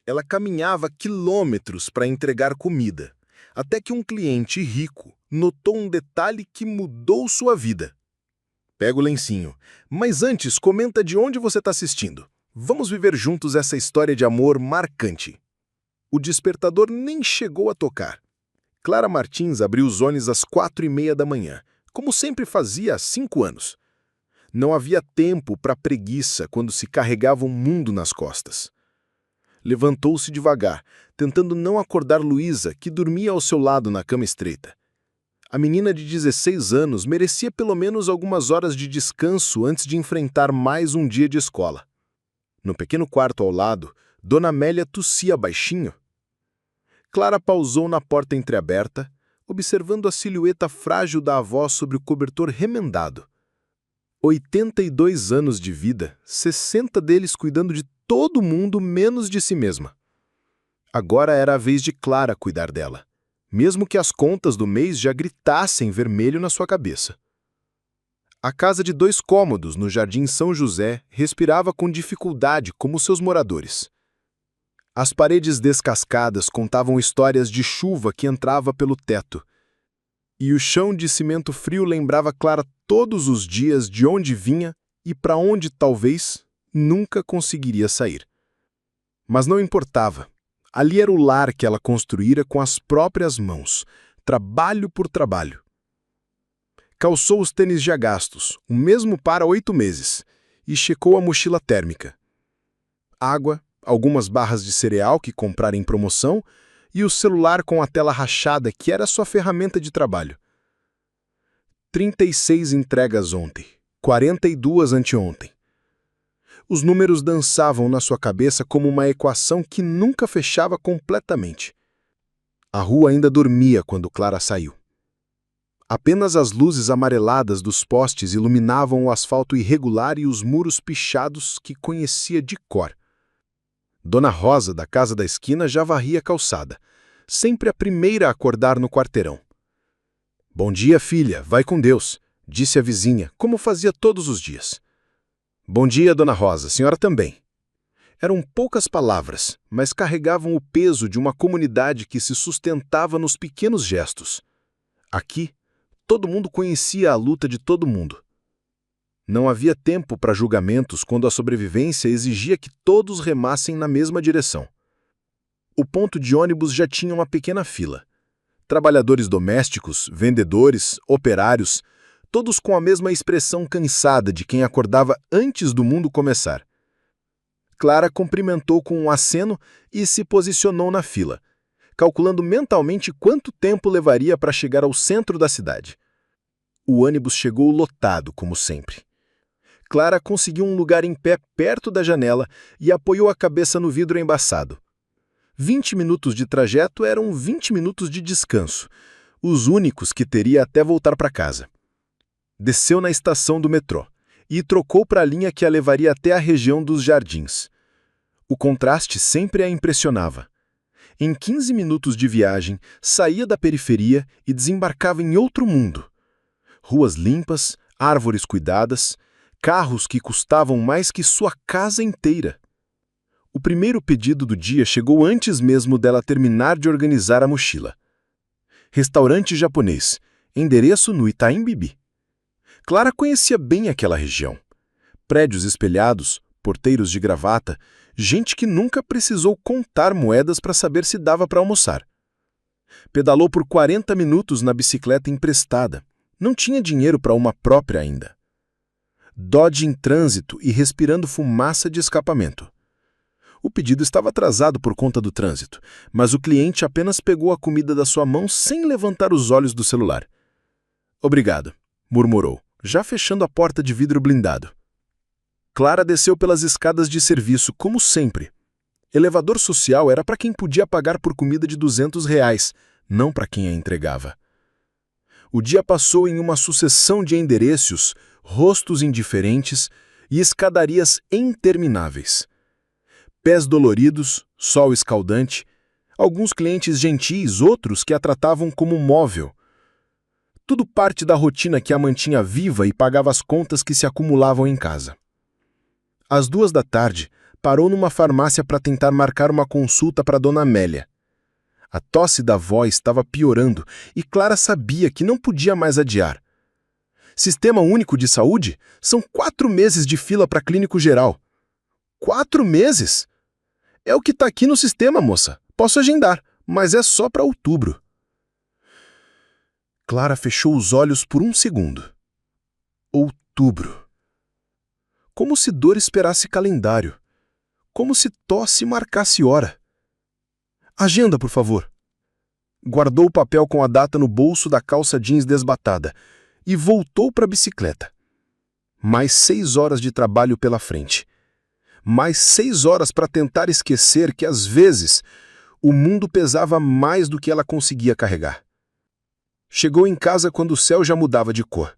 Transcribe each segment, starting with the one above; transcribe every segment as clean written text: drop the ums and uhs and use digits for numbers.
Ela caminhava quilômetros para entregar comida, até que um cliente rico notou um detalhe que mudou sua vida. Pega o lencinho, mas antes comenta de onde você está assistindo. Vamos viver juntos essa história de amor marcante. O despertador nem chegou a tocar. Clara Martins abriu os olhos às 4:30 da manhã, como sempre fazia há 5 anos. Não havia tempo para preguiça quando se carregava um mundo nas costas. Levantou-se devagar, tentando não acordar Luísa, que dormia ao seu lado na cama estreita. A menina de 16 anos merecia pelo menos algumas horas de descanso antes de enfrentar mais um dia de escola. No pequeno quarto ao lado, Dona Amélia tossia baixinho. Clara pausou na porta entreaberta, observando a silhueta frágil da avó sobre o cobertor remendado. 82 anos de vida, 60 deles cuidando de todo mundo menos de si mesma. Agora era a vez de Clara cuidar dela, mesmo que as contas do mês já gritassem vermelho na sua cabeça. A casa de 2 cômodos no Jardim São José respirava com dificuldade como seus moradores. As paredes descascadas contavam histórias de chuva que entrava pelo teto, e o chão de cimento frio lembrava Clara todos os dias de onde vinha e para onde talvez nunca conseguiria sair. Mas não importava. Ali era o lar que ela construíra com as próprias mãos, trabalho por trabalho. Calçou os tênis já gastos, o mesmo par há 8 meses, e checou a mochila térmica. Água, algumas barras de cereal que comprara em promoção e o celular com a tela rachada que era sua ferramenta de trabalho. 36 entregas ontem, 42 anteontem. Os números dançavam na sua cabeça como uma equação que nunca fechava completamente. A rua ainda dormia quando Clara saiu. Apenas as luzes amareladas dos postes iluminavam o asfalto irregular e os muros pichados que conhecia de cor. Dona Rosa, da casa da esquina, já varria a calçada, sempre a primeira a acordar no quarteirão. "Bom dia, filha, vai com Deus", disse a vizinha, como fazia todos os dias. "Bom dia, Dona Rosa, a senhora também." Eram poucas palavras, mas carregavam o peso de uma comunidade que se sustentava nos pequenos gestos. Aqui, todo mundo conhecia a luta de todo mundo. Não havia tempo para julgamentos quando a sobrevivência exigia que todos remassem na mesma direção. O ponto de ônibus já tinha uma pequena fila. Trabalhadores domésticos, vendedores, operários, todos com a mesma expressão cansada de quem acordava antes do mundo começar. Clara cumprimentou com um aceno e se posicionou na fila, calculando mentalmente quanto tempo levaria para chegar ao centro da cidade. O ônibus chegou lotado, como sempre. Clara conseguiu um lugar em pé perto da janela e apoiou a cabeça no vidro embaçado. 20 minutos de trajeto eram 20 minutos de descanso, os únicos que teria até voltar para casa. Desceu na estação do metrô e trocou para a linha que a levaria até a região dos Jardins. O contraste sempre a impressionava. Em 15 minutos de viagem, saía da periferia e desembarcava em outro mundo. Ruas limpas, árvores cuidadas, carros que custavam mais que sua casa inteira. O primeiro pedido do dia chegou antes mesmo dela terminar de organizar a mochila. Restaurante japonês, endereço no Itaim Bibi. Clara conhecia bem aquela região. Prédios espelhados, porteiros de gravata, gente que nunca precisou contar moedas para saber se dava para almoçar. Pedalou por 40 minutos na bicicleta emprestada. Não tinha dinheiro para uma própria ainda. Dodge em trânsito e respirando fumaça de escapamento. O pedido estava atrasado por conta do trânsito, mas o cliente apenas pegou a comida da sua mão sem levantar os olhos do celular. "Obrigado", murmurou, já fechando a porta de vidro blindado. Clara desceu pelas escadas de serviço, como sempre. Elevador social era para quem podia pagar por comida de R$ 200, não para quem a entregava. O dia passou em uma sucessão de endereços, rostos indiferentes e escadarias intermináveis. Pés doloridos, sol escaldante, alguns clientes gentis, outros que a tratavam como móvel. Tudo parte da rotina que a mantinha viva e pagava as contas que se acumulavam em casa. Às 2 da tarde, Parou numa farmácia para tentar marcar uma consulta para Dona Amélia. A tosse da avó estava piorando e Clara sabia que não podia mais adiar. Sistema Único de Saúde? São 4 meses de fila para clínico geral. 4 meses? É o que está aqui no sistema, moça. Posso agendar, mas é só para outubro. Clara fechou os olhos por um segundo. Outubro. Como se dor esperasse calendário. Como se tosse marcasse hora. Agenda, por favor. Guardou o papel com a data no bolso da calça jeans desbatada e voltou para a bicicleta. Mais 6 horas de trabalho pela frente. Mais 6 horas para tentar esquecer que, às vezes, o mundo pesava mais do que ela conseguia carregar. Chegou em casa quando o céu já mudava de cor.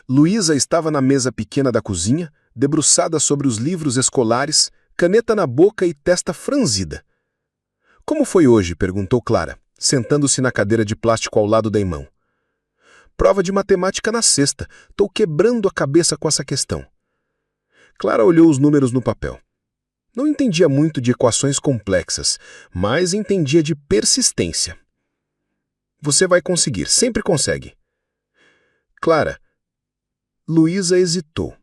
Luísa estava na mesa pequena da cozinha, debruçada sobre os livros escolares, caneta na boca e testa franzida. Como foi hoje? Perguntou Clara, sentando-se na cadeira de plástico ao lado da irmã. Prova de matemática na sexta. Estou quebrando a cabeça com essa questão. Clara olhou os números no papel. Não entendia muito de equações complexas, mas entendia de persistência. Você vai conseguir, sempre consegue. Clara. Luísa hesitou,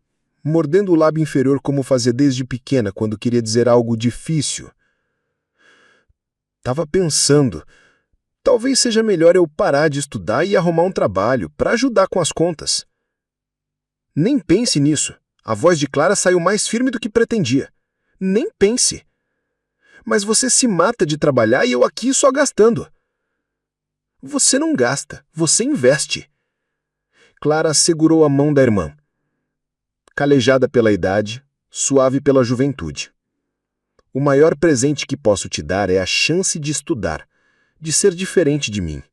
mordendo o lábio inferior como fazia desde pequena quando queria dizer algo difícil. Estava pensando, talvez seja melhor eu parar de estudar e arrumar um trabalho para ajudar com as contas. Nem pense nisso. A voz de Clara saiu mais firme do que pretendia. Nem pense. Mas você se mata de trabalhar e eu aqui só gastando. Você não gasta, você investe. Clara segurou a mão da irmã. Calejada pela idade, suave pela juventude. O maior presente que posso te dar é a chance de estudar, de ser diferente de mim.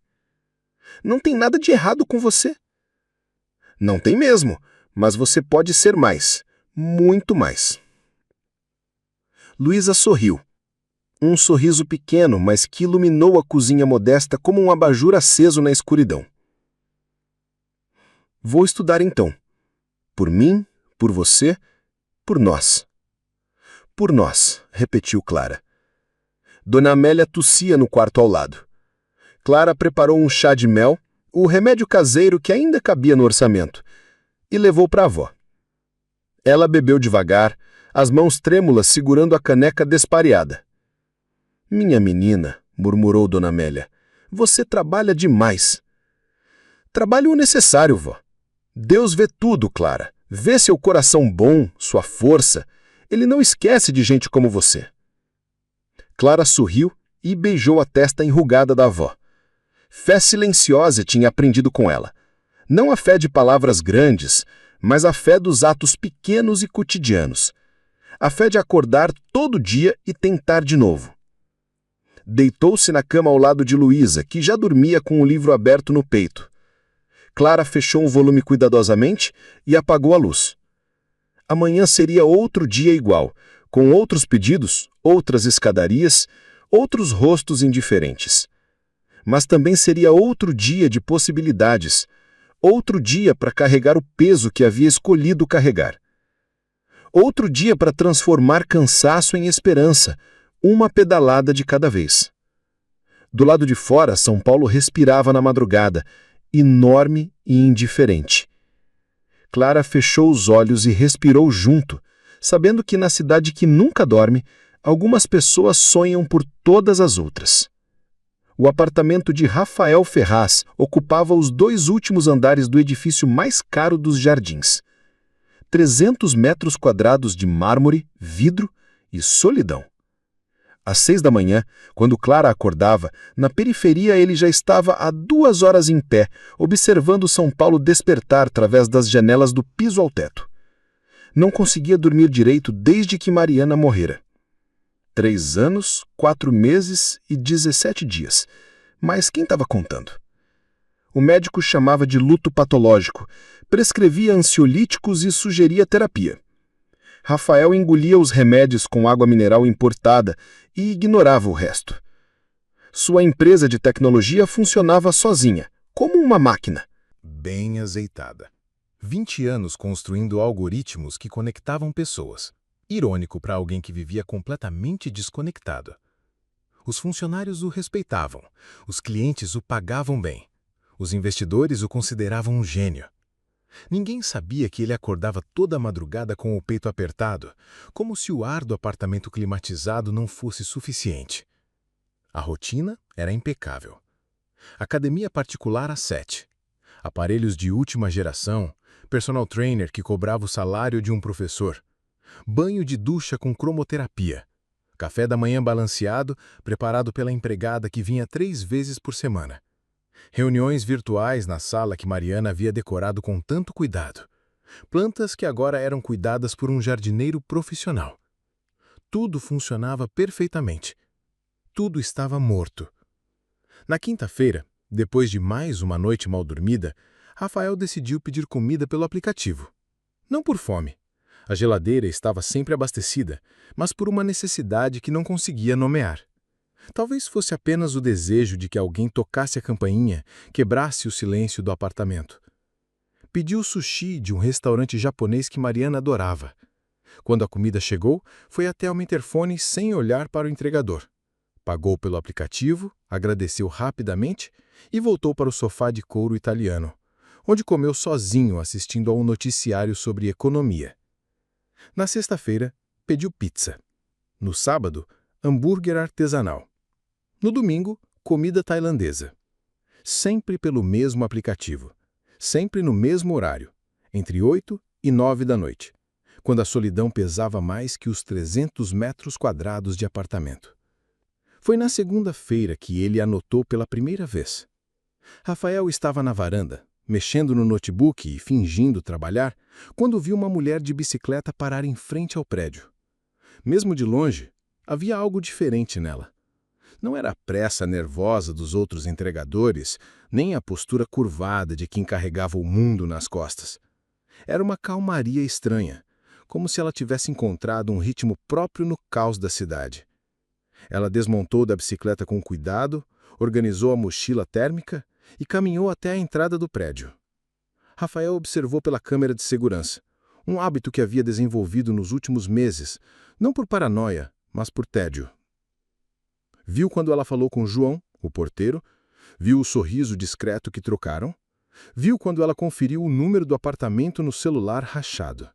Não tem nada de errado com você. Não tem mesmo, mas você pode ser mais, muito mais. Luísa sorriu. Um sorriso pequeno, mas que iluminou a cozinha modesta como um abajur aceso na escuridão. Vou estudar então. Por mim, por você, por nós. Por nós, repetiu Clara. Dona Amélia tossia no quarto ao lado. Clara preparou um chá de mel, o remédio caseiro que ainda cabia no orçamento, e levou para a avó. Ela bebeu devagar, as mãos trêmulas segurando a caneca despareada. Minha menina, murmurou Dona Amélia, você trabalha demais. Trabalho o necessário, vó. Deus vê tudo, Clara. Vê seu coração bom, sua força. Ele não esquece de gente como você. Clara sorriu e beijou a testa enrugada da avó. Fé silenciosa tinha aprendido com ela. Não a fé de palavras grandes, mas a fé dos atos pequenos e cotidianos. A fé de acordar todo dia e tentar de novo. Deitou-se na cama ao lado de Luísa, que já dormia com o livro aberto no peito. Clara fechou o volume cuidadosamente e apagou a luz. Amanhã seria outro dia igual, com outros pedidos, outras escadarias, outros rostos indiferentes. Mas também seria outro dia de possibilidades, outro dia para carregar o peso que havia escolhido carregar. Outro dia para transformar cansaço em esperança, uma pedalada de cada vez. Do lado de fora, São Paulo respirava na madrugada, enorme e indiferente. Clara fechou os olhos e respirou junto, sabendo que na cidade que nunca dorme, algumas pessoas sonham por todas as outras. O apartamento de Rafael Ferraz ocupava os 2 últimos andares do edifício mais caro dos Jardins. 300 metros quadrados de mármore, vidro e solidão. Às 6 da manhã, quando Clara acordava, na periferia ele já estava há 2 horas em pé, observando São Paulo despertar através das janelas do piso ao teto. Não conseguia dormir direito desde que Mariana morrera. 3 anos, 4 meses e 17 dias. Mas quem estava contando? O médico chamava de luto patológico, prescrevia ansiolíticos e sugeria terapia. Rafael engolia os remédios com água mineral importada e ignorava o resto. Sua empresa de tecnologia funcionava sozinha, como uma máquina. Bem azeitada. 20 anos construindo algoritmos que conectavam pessoas. Irônico para alguém que vivia completamente desconectado. Os funcionários o respeitavam, os clientes o pagavam bem, os investidores o consideravam um gênio. Ninguém sabia que ele acordava toda madrugada com o peito apertado, como se o ar do apartamento climatizado não fosse suficiente. A rotina era impecável. Academia particular às 7. Aparelhos de última geração, personal trainer que cobrava o salário de um professor, banho de ducha com cromoterapia, café da manhã balanceado preparado pela empregada que vinha 3 vezes por semana. Reuniões virtuais na sala que Mariana havia decorado com tanto cuidado. Plantas que agora eram cuidadas por um jardineiro profissional. Tudo funcionava perfeitamente. Tudo estava morto. Na quinta-feira, depois de mais uma noite mal dormida, Rafael decidiu pedir comida pelo aplicativo. Não por fome. A geladeira estava sempre abastecida, mas por uma necessidade que não conseguia nomear. Talvez fosse apenas o desejo de que alguém tocasse a campainha, quebrasse o silêncio do apartamento. Pediu sushi de um restaurante japonês que Mariana adorava. Quando a comida chegou, foi até uma interfone sem olhar para o entregador. Pagou pelo aplicativo, agradeceu rapidamente e voltou para o sofá de couro italiano, onde comeu sozinho assistindo a um noticiário sobre economia. Na sexta-feira, pediu pizza. No sábado, hambúrguer artesanal. No domingo, comida tailandesa. Sempre pelo mesmo aplicativo. Sempre no mesmo horário, entre 8 e 9 da noite, quando a solidão pesava mais que os 300 metros quadrados de apartamento. Foi na segunda-feira que ele anotou pela primeira vez. Rafael estava na varanda, mexendo no notebook e fingindo trabalhar, quando viu uma mulher de bicicleta parar em frente ao prédio. Mesmo de longe, havia algo diferente nela. Não era a pressa nervosa dos outros entregadores, nem a postura curvada de quem carregava o mundo nas costas. Era uma calmaria estranha, como se ela tivesse encontrado um ritmo próprio no caos da cidade. Ela desmontou da bicicleta com cuidado, organizou a mochila térmica e caminhou até a entrada do prédio. Rafael observou pela câmera de segurança, um hábito que havia desenvolvido nos últimos meses, não por paranoia, mas por tédio. Viu quando ela falou com João, o porteiro, viu o sorriso discreto que trocaram, viu quando ela conferiu o número do apartamento no celular rachado.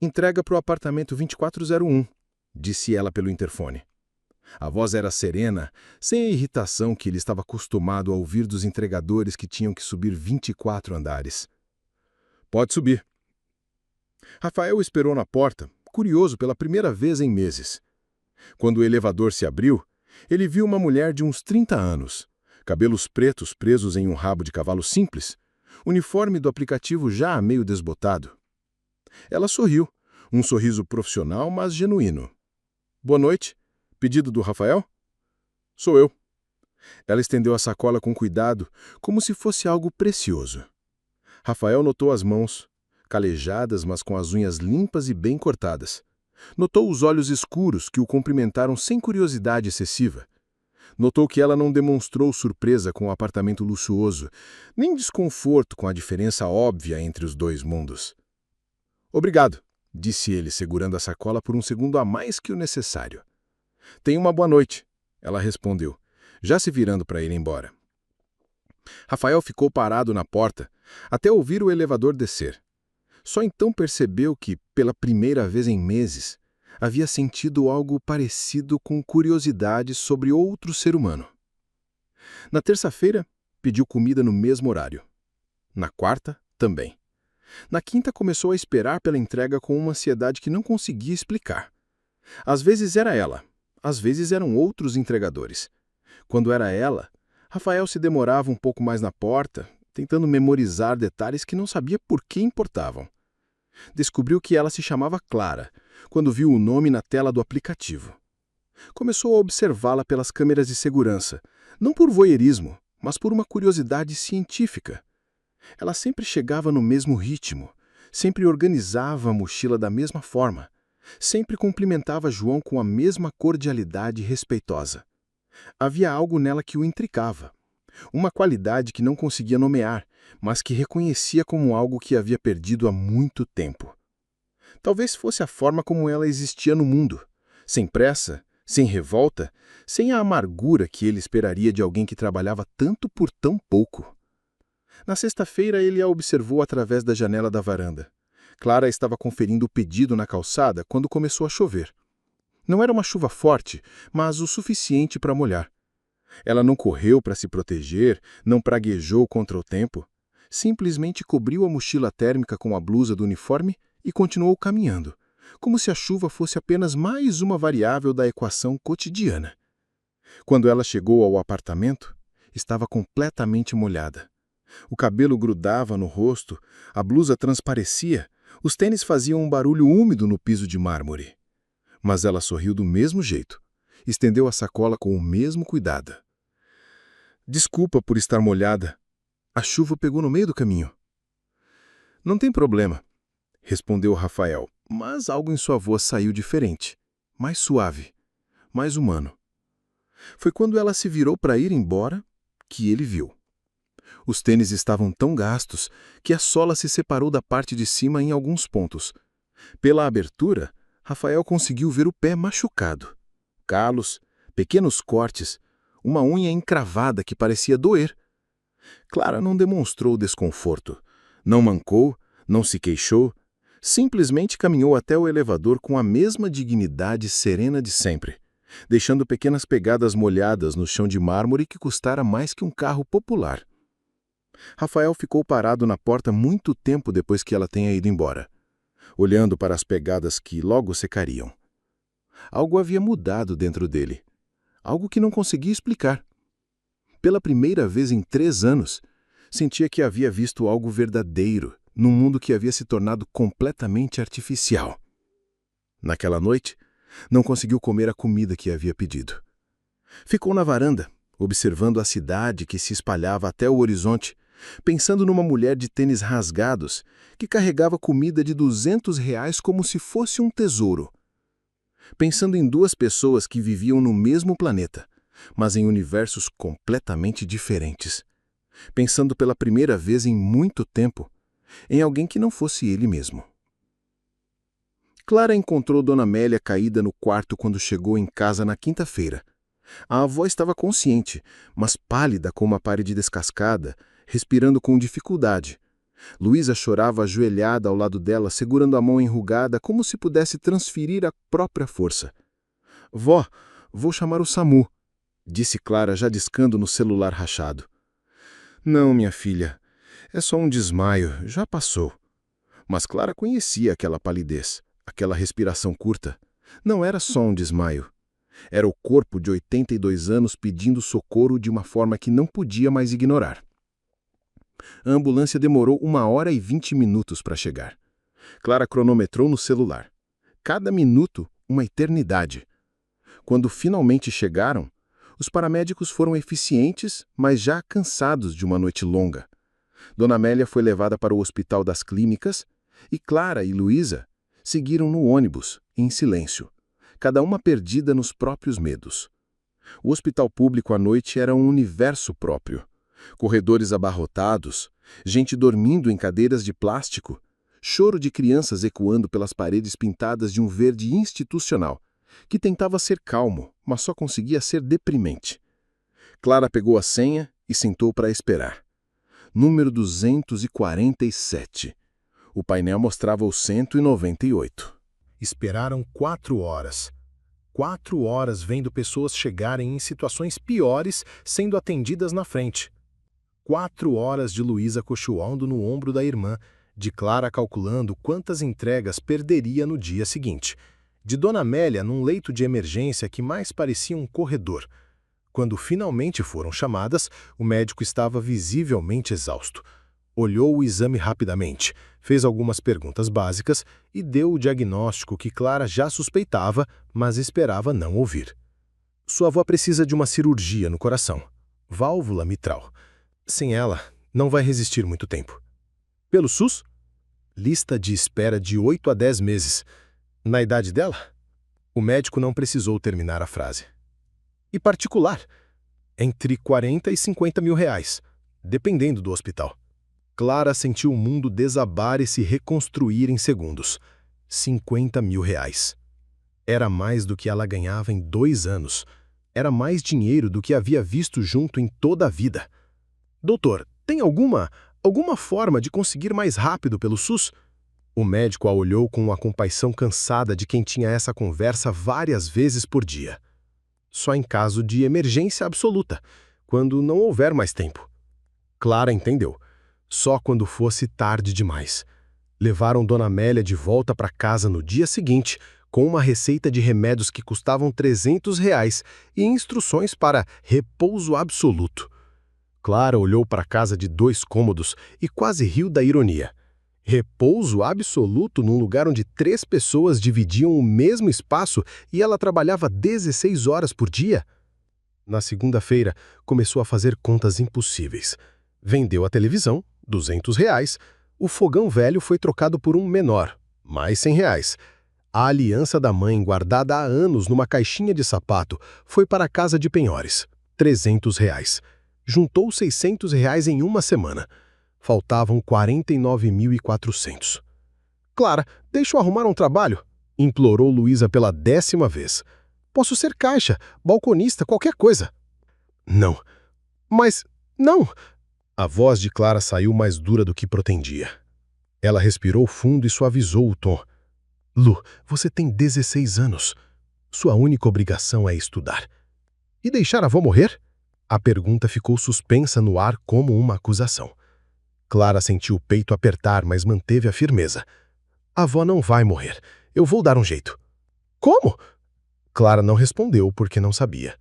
Entrega para o apartamento 2401, disse ela pelo interfone. A voz era serena, sem a irritação que ele estava acostumado a ouvir dos entregadores que tinham que subir 24 andares. Pode subir. Rafael esperou na porta, curioso pela primeira vez em meses. Quando o elevador se abriu, ele viu uma mulher de uns 30 anos, cabelos pretos presos em um rabo de cavalo simples, uniforme do aplicativo já meio desbotado. Ela sorriu, um sorriso profissional, mas genuíno. Boa noite. Pedido do Rafael? Sou eu. Ela estendeu a sacola com cuidado, como se fosse algo precioso. Rafael notou as mãos, calejadas, mas com as unhas limpas e bem cortadas. Notou os olhos escuros que o cumprimentaram sem curiosidade excessiva. Notou que ela não demonstrou surpresa com o apartamento luxuoso, nem desconforto com a diferença óbvia entre os dois mundos. Obrigado, disse ele, segurando a sacola por um segundo a mais que o necessário. Tenha uma boa noite, ela respondeu, já se virando para ir embora. Rafael ficou parado na porta, até ouvir o elevador descer. Só então percebeu que, pela primeira vez em meses, havia sentido algo parecido com curiosidade sobre outro ser humano. Na terça-feira, pediu comida no mesmo horário. Na quarta, também. Na quinta, começou a esperar pela entrega com uma ansiedade que não conseguia explicar. Às vezes era ela, às vezes eram outros entregadores. Quando era ela, Rafael se demorava um pouco mais na porta, tentando memorizar detalhes que não sabia por que importavam. Descobriu que ela se chamava Clara, quando viu o nome na tela do aplicativo. Começou a observá-la pelas câmeras de segurança, não por voyeurismo, mas por uma curiosidade científica. Ela sempre chegava no mesmo ritmo, sempre organizava a mochila da mesma forma, sempre cumprimentava João com a mesma cordialidade respeitosa. Havia algo nela que o intrigava, uma qualidade que não conseguia nomear, mas que reconhecia como algo que havia perdido há muito tempo. Talvez fosse a forma como ela existia no mundo, sem pressa, sem revolta, sem a amargura que ele esperaria de alguém que trabalhava tanto por tão pouco. Na sexta-feira, ele a observou através da janela da varanda. Clara estava conferindo o pedido na calçada quando começou a chover. Não era uma chuva forte, mas o suficiente para molhar. Ela não correu para se proteger, não praguejou contra o tempo. Simplesmente cobriu a mochila térmica com a blusa do uniforme e continuou caminhando, como se a chuva fosse apenas mais uma variável da equação cotidiana. Quando ela chegou ao apartamento, estava completamente molhada. O cabelo grudava no rosto, a blusa transparecia, os tênis faziam um barulho úmido no piso de mármore. Mas ela sorriu do mesmo jeito, estendeu a sacola com o mesmo cuidado. Desculpa por estar molhada. A chuva pegou no meio do caminho. Não tem problema, respondeu Rafael, mas algo em sua voz saiu diferente, mais suave, mais humano. Foi quando ela se virou para ir embora que ele viu. Os tênis estavam tão gastos que a sola se separou da parte de cima em alguns pontos. Pela abertura, Rafael conseguiu ver o pé machucado. Calos, pequenos cortes, uma unha encravada que parecia doer. Clara não demonstrou desconforto. Não mancou, não se queixou, simplesmente caminhou até o elevador com a mesma dignidade serena de sempre, deixando pequenas pegadas molhadas no chão de mármore que custara mais que um carro popular. Rafael ficou parado na porta muito tempo depois que ela tenha ido embora, olhando para as pegadas que logo secariam. Algo havia mudado dentro dele, algo que não conseguia explicar. Pela primeira vez em 3 anos, sentia que havia visto algo verdadeiro num mundo que havia se tornado completamente artificial. Naquela noite, não conseguiu comer a comida que havia pedido. Ficou na varanda, observando a cidade que se espalhava até o horizonte, pensando numa mulher de tênis rasgados que carregava comida de R$ 200 como se fosse um tesouro. Pensando em 2 pessoas que viviam no mesmo planeta, mas em universos completamente diferentes. Pensando pela primeira vez em muito tempo em alguém que não fosse ele mesmo. Clara encontrou Dona Amélia caída no quarto quando chegou em casa na quinta-feira. A avó estava consciente, mas pálida como uma parede descascada, respirando com dificuldade. Luísa chorava ajoelhada ao lado dela, segurando a mão enrugada como se pudesse transferir a própria força. Vó, vou chamar o SAMU, disse Clara já discando no celular rachado. Não, minha filha, é só um desmaio, já passou. Mas Clara conhecia aquela palidez, aquela respiração curta. Não era só um desmaio. Era o corpo de 82 anos pedindo socorro de uma forma que não podia mais ignorar. A ambulância demorou 1h e 20 minutos para chegar. Clara cronometrou no celular. Cada minuto, uma eternidade. Quando finalmente chegaram, os paramédicos foram eficientes, mas já cansados de uma noite longa. Dona Amélia foi levada para o Hospital das Clínicas e Clara e Luísa seguiram no ônibus, em silêncio, cada uma perdida nos próprios medos. O hospital público à noite era um universo próprio. Corredores abarrotados, gente dormindo em cadeiras de plástico, choro de crianças ecoando pelas paredes pintadas de um verde institucional, que tentava ser calmo, mas só conseguia ser deprimente. Clara pegou a senha e sentou para esperar. Número 247. O painel mostrava o 198. Esperaram 4 horas. 4 horas vendo pessoas chegarem em situações piores sendo atendidas na frente. 4 horas de Luísa cochilando no ombro da irmã, de Clara calculando quantas entregas perderia no dia seguinte, de Dona Amélia num leito de emergência que mais parecia um corredor. Quando finalmente foram chamadas, o médico estava visivelmente exausto. Olhou o exame rapidamente, fez algumas perguntas básicas e deu o diagnóstico que Clara já suspeitava, mas esperava não ouvir. Sua avó precisa de uma cirurgia no coração. Válvula mitral. Sem ela, não vai resistir muito tempo. Pelo SUS? Lista de espera de 8 a 10 meses. Na idade dela? O médico não precisou terminar a frase. E particular? Entre 40 e 50 mil reais, dependendo do hospital. Clara sentiu o mundo desabar e se reconstruir em segundos. 50.000 reais. Era mais do que ela ganhava em 2 anos. Era mais dinheiro do que havia visto junto em toda a vida. Doutor, tem alguma forma de conseguir mais rápido pelo SUS? O médico a olhou com uma compaixão cansada de quem tinha essa conversa várias vezes por dia. Só em caso de emergência absoluta, quando não houver mais tempo. Clara entendeu. Só quando fosse tarde demais. Levaram Dona Amélia de volta para casa no dia seguinte, com uma receita de remédios que custavam 300 reais e instruções para repouso absoluto. Clara olhou para a casa de 2 cômodos e quase riu da ironia. Repouso absoluto num lugar onde 3 pessoas dividiam o mesmo espaço e ela trabalhava 16 horas por dia? Na segunda-feira, começou a fazer contas impossíveis. Vendeu a televisão, 200 reais. O fogão velho foi trocado por um menor, mais 100 reais. A aliança da mãe, guardada há anos numa caixinha de sapato, foi para a casa de penhores, 300 reais. Juntou 600 reais em uma semana. Faltavam 49.400. Clara, deixa eu arrumar um trabalho, implorou Luísa pela 10ª vez. Posso ser caixa, balconista, qualquer coisa. Não. Mas, não. A voz de Clara saiu mais dura do que pretendia. Ela respirou fundo e suavizou o tom. Lu, você tem 16 anos. Sua única obrigação é estudar. E deixar a avó morrer? A pergunta ficou suspensa no ar como uma acusação. Clara sentiu o peito apertar, mas manteve a firmeza. A avó não vai morrer. Eu vou dar um jeito. Como? Clara não respondeu porque não sabia.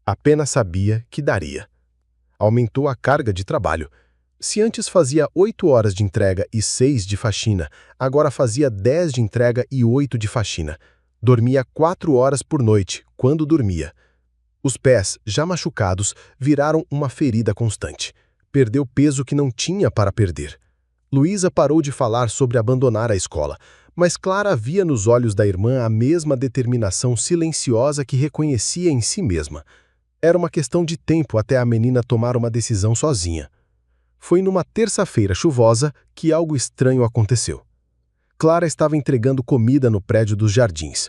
Apenas sabia que daria. Aumentou a carga de trabalho. Se antes fazia 8 horas de entrega e 6 de faxina, agora fazia 10 de entrega e 8 de faxina. Dormia 4 horas por noite, quando dormia. Os pés, já machucados, viraram uma ferida constante. Perdeu peso que não tinha para perder. Luísa parou de falar sobre abandonar a escola, mas Clara via nos olhos da irmã a mesma determinação silenciosa que reconhecia em si mesma. Era uma questão de tempo até a menina tomar uma decisão sozinha. Foi numa terça-feira chuvosa que algo estranho aconteceu. Clara estava entregando comida no prédio dos jardins.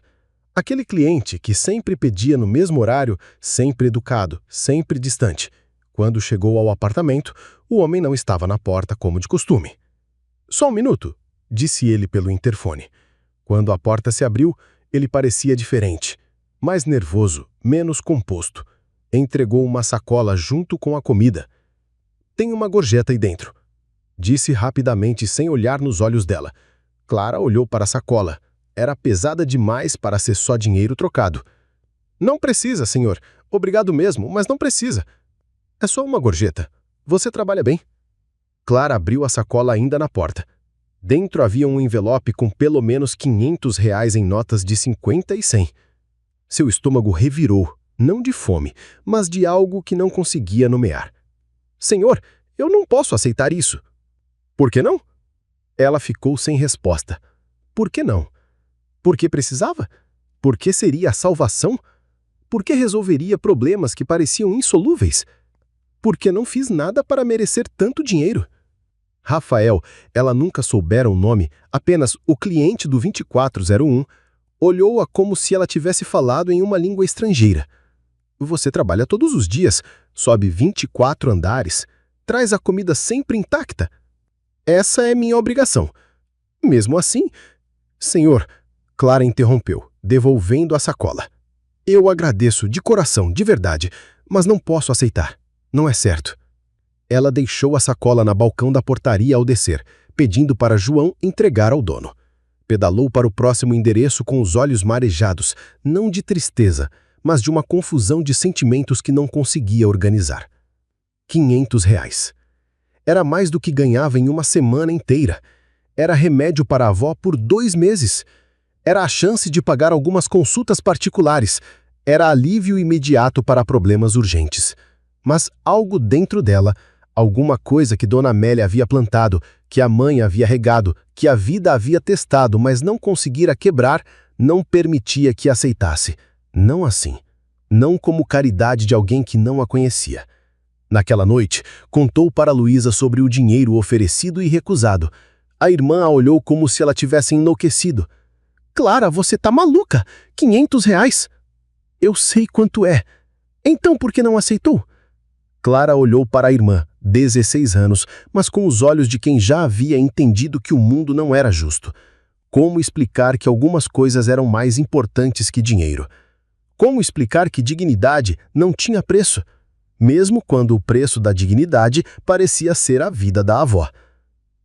Aquele cliente que sempre pedia no mesmo horário, sempre educado, sempre distante. Quando chegou ao apartamento, o homem não estava na porta como de costume. Só um minuto, disse ele pelo interfone. Quando a porta se abriu, ele parecia diferente, mais nervoso, menos composto. Entregou uma sacola junto com a comida. Tem uma gorjeta aí dentro, disse rapidamente sem olhar nos olhos dela. Clara olhou para a sacola. Era pesada demais para ser só dinheiro trocado. Não precisa, senhor. Obrigado mesmo, mas não precisa. É só uma gorjeta. Você trabalha bem. Clara abriu a sacola ainda na porta. Dentro havia um envelope com pelo menos 500 reais em notas de 50 e 100. Seu estômago revirou, não de fome, mas de algo que não conseguia nomear. Senhor, eu não posso aceitar isso. Por que não? Ela ficou sem resposta. Por que não? Por que precisava? Por que seria a salvação? Por que resolveria problemas que pareciam insolúveis? Por que não fiz nada para merecer tanto dinheiro? Rafael, ela nunca soubera o nome, apenas o cliente do 2401, olhou-a como se ela tivesse falado em uma língua estrangeira. Você trabalha todos os dias, sobe 24 andares, traz a comida sempre intacta. Essa é minha obrigação. Mesmo assim... Senhor, Clara interrompeu, devolvendo a sacola. Eu agradeço de coração, de verdade, mas não posso aceitar. Não é certo. Ela deixou a sacola na balcão da portaria ao descer, pedindo para João entregar ao dono. Pedalou para o próximo endereço com os olhos marejados, não de tristeza, mas de uma confusão de sentimentos que não conseguia organizar. 500 reais. Era mais do que ganhava em uma semana inteira. Era remédio para a avó por 2 meses. Era a chance de pagar algumas consultas particulares. Era alívio imediato para problemas urgentes. Mas algo dentro dela, alguma coisa que Dona Amélia havia plantado, que a mãe havia regado, que a vida havia testado, mas não conseguira quebrar, não permitia que aceitasse. Não assim. Não como caridade de alguém que não a conhecia. Naquela noite, contou para Luísa sobre o dinheiro oferecido e recusado. A irmã a olhou como se ela tivesse enlouquecido. Clara, você tá maluca! R$ 500? Eu sei quanto é. Então por que não aceitou? Clara olhou para a irmã, 16 anos, mas com os olhos de quem já havia entendido que o mundo não era justo. Como explicar que algumas coisas eram mais importantes que dinheiro? Como explicar que dignidade não tinha preço? Mesmo quando o preço da dignidade parecia ser a vida da avó.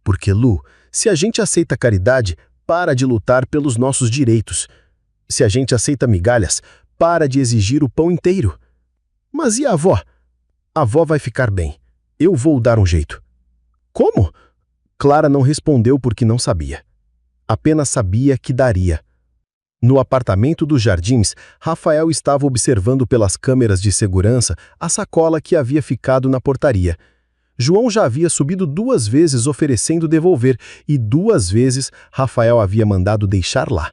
Porque, Lu, se a gente aceita caridade, para de lutar pelos nossos direitos. Se a gente aceita migalhas, para de exigir o pão inteiro. Mas e a avó? A avó vai ficar bem. Eu vou dar um jeito. Como? Clara não respondeu porque não sabia. Apenas sabia que daria. No apartamento dos Jardins, Rafael estava observando pelas câmeras de segurança a sacola que havia ficado na portaria. João já havia subido 2 vezes oferecendo devolver e 2 vezes Rafael havia mandado deixar lá.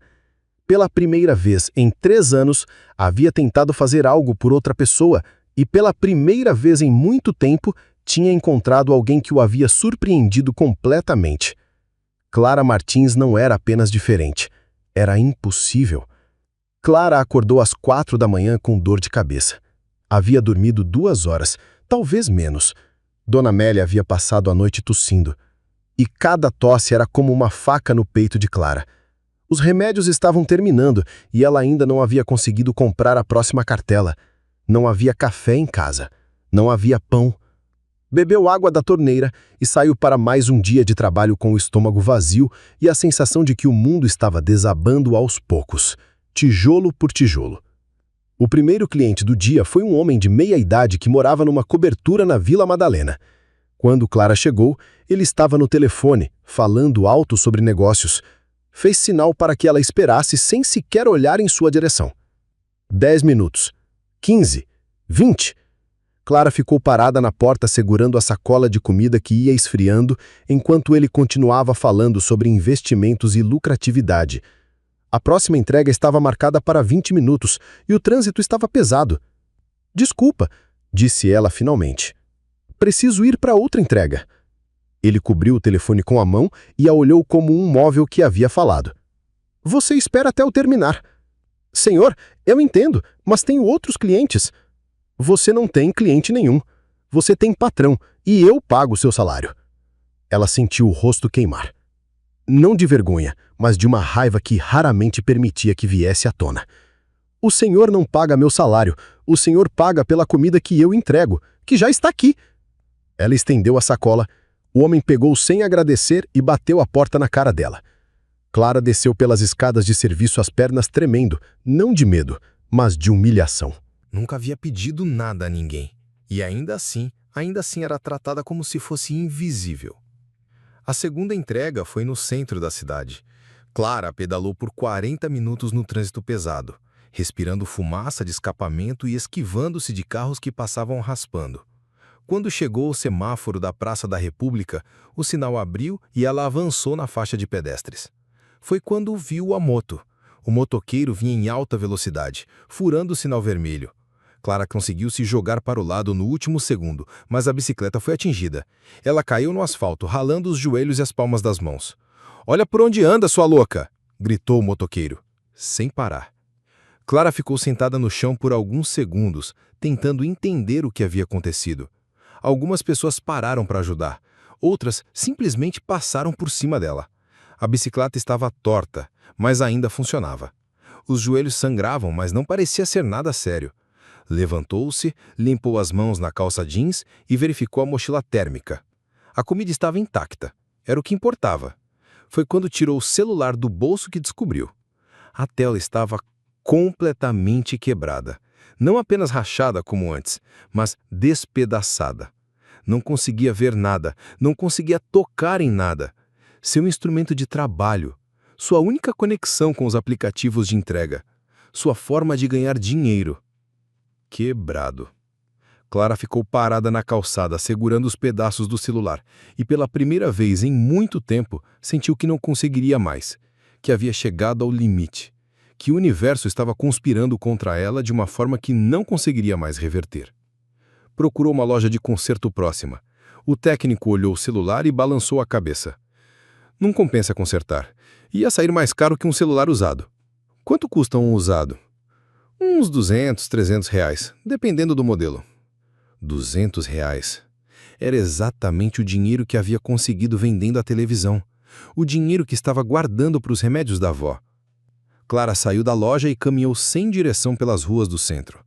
Pela primeira vez em 3 anos, havia tentado fazer algo por outra pessoa e pela primeira vez em muito tempo tinha encontrado alguém que o havia surpreendido completamente. Clara Martins não era apenas diferente, era impossível. Clara acordou às 4 da manhã com dor de cabeça. Havia dormido 2 horas, talvez menos. Dona Amélia havia passado a noite tossindo. E cada tosse era como uma faca no peito de Clara. Os remédios estavam terminando e ela ainda não havia conseguido comprar a próxima cartela. Não havia café em casa. Não havia pão. Bebeu água da torneira e saiu para mais um dia de trabalho com o estômago vazio e a sensação de que o mundo estava desabando aos poucos, tijolo por tijolo. O primeiro cliente do dia foi um homem de meia-idade que morava numa cobertura na Vila Madalena. Quando Clara chegou, ele estava no telefone, falando alto sobre negócios. Fez sinal para que ela esperasse sem sequer olhar em sua direção. 10 minutos. 15. 20. Clara ficou parada na porta segurando a sacola de comida que ia esfriando, enquanto ele continuava falando sobre investimentos e lucratividade. A próxima entrega estava marcada para 20 minutos e o trânsito estava pesado. Desculpa, disse ela finalmente. Preciso ir para outra entrega. Ele cobriu o telefone com a mão e a olhou como um móvel que havia falado. Você espera até eu terminar. Senhor, eu entendo, mas tenho outros clientes. Você não tem cliente nenhum. Você tem patrão e eu pago o seu salário. Ela sentiu o rosto queimar. Não de vergonha, mas de uma raiva que raramente permitia que viesse à tona. O senhor não paga meu salário. O senhor paga pela comida que eu entrego, que já está aqui. Ela estendeu a sacola. O homem pegou sem agradecer e bateu a porta na cara dela. Clara desceu pelas escadas de serviço, as pernas tremendo, não de medo, mas de humilhação. Nunca havia pedido nada a ninguém. E ainda assim era tratada como se fosse invisível. A segunda entrega foi no centro da cidade. Clara pedalou por 40 minutos no trânsito pesado, respirando fumaça de escapamento e esquivando-se de carros que passavam raspando. Quando chegou ao semáforo da Praça da República, o sinal abriu e ela avançou na faixa de pedestres. Foi quando viu a moto. O motoqueiro vinha em alta velocidade, furando o sinal vermelho. Clara conseguiu se jogar para o lado no último segundo, mas a bicicleta foi atingida. Ela caiu no asfalto, ralando os joelhos e as palmas das mãos. "Olha por onde anda, sua louca!" gritou o motoqueiro, sem parar. Clara ficou sentada no chão por alguns segundos, tentando entender o que havia acontecido. Algumas pessoas pararam para ajudar, outras simplesmente passaram por cima dela. A bicicleta estava torta, mas ainda funcionava. Os joelhos sangravam, mas não parecia ser nada sério. Levantou-se, limpou as mãos na calça jeans e verificou a mochila térmica. A comida estava intacta. Era o que importava. Foi quando tirou o celular do bolso que descobriu. A tela estava completamente quebrada. Não apenas rachada como antes, mas despedaçada. Não conseguia ver nada, não conseguia tocar em nada. Seu instrumento de trabalho, sua única conexão com os aplicativos de entrega, sua forma de ganhar dinheiro. Quebrado. Clara ficou parada na calçada, segurando os pedaços do celular, e pela primeira vez em muito tempo sentiu que não conseguiria mais, que havia chegado ao limite, que o universo estava conspirando contra ela de uma forma que não conseguiria mais reverter. Procurou uma loja de conserto próxima. O técnico olhou o celular e balançou a cabeça. Não compensa consertar. Ia sair mais caro que um celular usado. Quanto custa um usado? Uns 200, 300 reais, dependendo do modelo. 200 reais. Era exatamente o dinheiro que havia conseguido vendendo a televisão. O dinheiro que estava guardando para os remédios da avó. Clara saiu da loja e caminhou sem direção pelas ruas do centro.